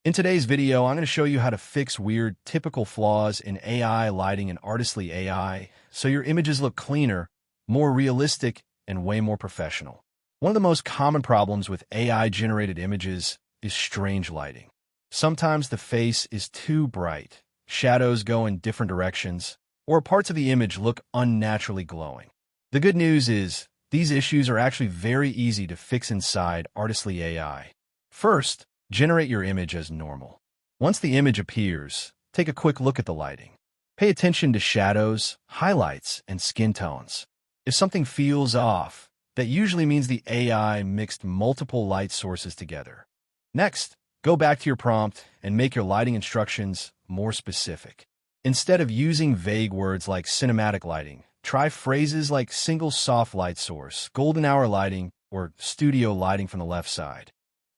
In today's video, I'm going to show you how to fix weird, typical flaws in AI lighting and Artistly AI so your images look cleaner, more realistic, and way more professional. One of the most common problems with AI-generated images is strange lighting. Sometimes the face is too bright, shadows go in different directions, or parts of the image look unnaturally glowing. The good news is, these issues are actually very easy to fix inside Artistly AI. First, generate your image as normal. Once the image appears, take a quick look at the lighting. Pay attention to shadows, highlights, and skin tones. If something feels off, that usually means the AI mixed multiple light sources together. Next, go back to your prompt and make your lighting instructions more specific. Instead of using vague words like cinematic lighting, try phrases like single soft light source, golden hour lighting, or studio lighting from the left side.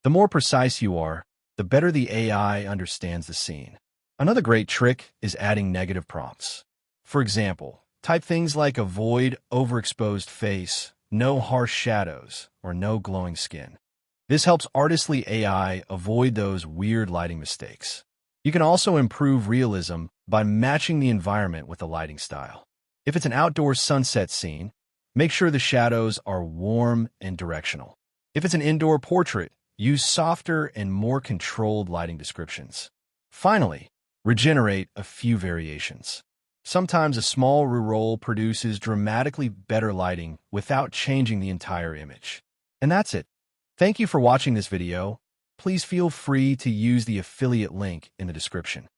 The more precise you are, the better the AI understands the scene. Another great trick is adding negative prompts. For example, type things like avoid overexposed face, no harsh shadows, or no glowing skin. This helps Artistly AI avoid those weird lighting mistakes. You can also improve realism by matching the environment with the lighting style. If it's an outdoor sunset scene, make sure the shadows are warm and directional. If it's an indoor portrait, use softer and more controlled lighting descriptions. Finally, regenerate a few variations. Sometimes a small reroll produces dramatically better lighting without changing the entire image. And that's it. Thank you for watching this video. Please feel free to use the affiliate link in the description.